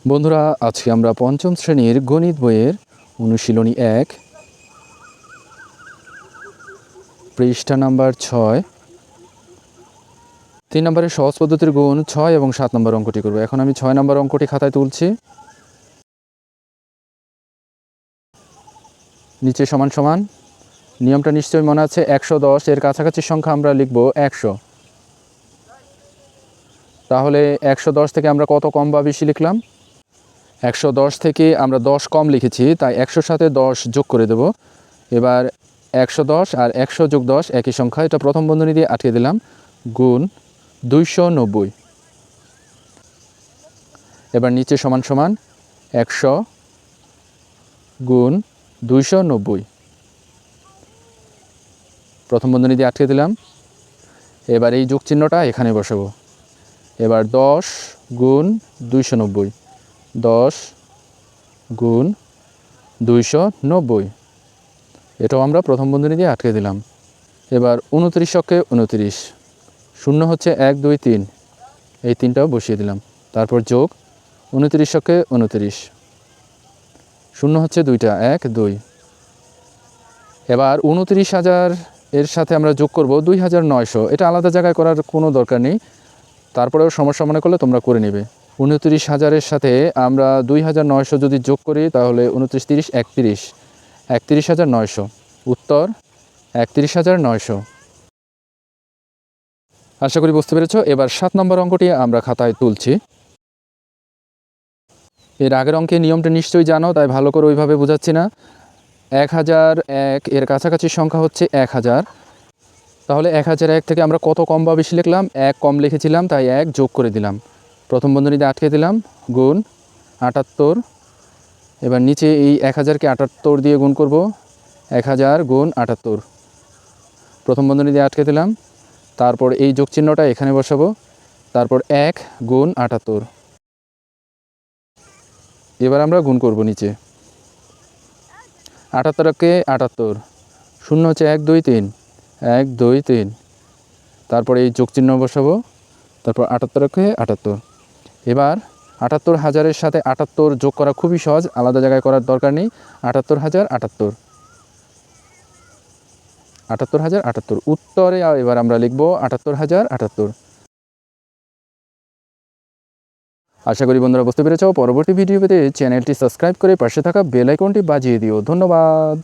বন্ধুরা, আজকে আমরা পঞ্চম শ্রেণীর গণিত বইয়ের অনুশীলনী 1 পৃষ্ঠা নাম্বার 6 3 নম্বরের সহজ পদ্ধতির গুণ 6 এবং 7 নম্বর অঙ্কটি করব। এখন আমি 6 নম্বর অঙ্কটি খাতায় তুলছি। নিচে সমান সমান, নিয়মটা নিশ্চয়ই মনে আছে। 110 এর কাছাকাছি সংখ্যা আমরা লিখব 100। তাহলে 110 থেকে আমরা কত কম বা বেশি লিখলাম? 110 থেকে আমরা 10 কম লিখেছি, তাই 100 সাথে 10 যোগ করে দেব। এবার 110 আর 100 যোগ 10 একই সংখ্যা, এটা প্রথম বন্ধনী দিয়ে আটকে দিলাম, গুণ 290। এবার নিচে সমান সমান 100 গুণ 290, প্রথম বন্ধনী দিয়ে আটকে দিলাম। এবার এই যোগ চিহ্নটা এখানে বসাবো। এবার 10 গুণ 290, 10 গুণ 290, এটাও আমরা প্রথম বন্ধনী দিয়ে আটকে দিলাম। এবার 29কে 29, শূন্য হচ্ছে 1 2 3, এই 3টাও বসিয়ে দিলাম। তারপর যোগ 29কে 29, শূন্য হচ্ছে 2টা 1 2। এবার 29,000 এর সাথে আমরা যোগ করব 2,900, এটা আলাদা জায়গায় করার কোনো দরকার নেই, তারপরেও সমস্যা মনে করলে তোমরা করে নেবে। 29,000-এর সাথে আমরা 2,900 যদি যোগ করি তাহলে 29 30 31, 31,900, উত্তর 31,900। আশা করি বুঝতে পেরেছ। এবার 7 নম্বর অঙ্কটি আমরা খাতায় তুলছি। এর আগের অঙ্কে নিয়মটা নিশ্চয়ই জানো, তাই ভালো করে ওইভাবে বোঝাচ্ছি না। 1001 এর কাছাকাছি সংখ্যা হচ্ছে 1000। তাহলে 1001 থেকে আমরা কত কম বা বেশি লিখলাম? 1 কম লিখেছিলাম, তাই 1 যোগ করে দিলাম, প্রথম বন্ধনীতে আটকে দিলাম, গুণ 78। এবার নিচে এই 1000কে 78 দিয়ে গুণ করব, 1000 গুণ 78, প্রথম বন্ধনী দিয়ে আটকে দিলাম। তারপর এই যোগ চিহ্নটা এখানে বসাবো, তারপর 1 গুণ 78। এবার আমরা গুণ করব নিচে 78কে 78, শূন্য হচ্ছে 1 2 3, 1 2 3, তারপর এই যোগ চিহ্ন বসাবো, তারপর 78কে 78। এবার 78,000-এর সাথে 78 যোগ করা খুবই সহজ, আলাদা জায়গায় করার দরকার নেই। 78,000 78, 78,000 78, উত্তরে এবার আমরা লিখব 78,000 78। আশা করি বন্ধুরা বুঝতে পেরেছ। পরবর্তী ভিডিও পেতে চ্যানেলটি সাবস্ক্রাইব করে পাশে থাকা বেল আইকনটি বাজিয়ে দিও। ধন্যবাদ।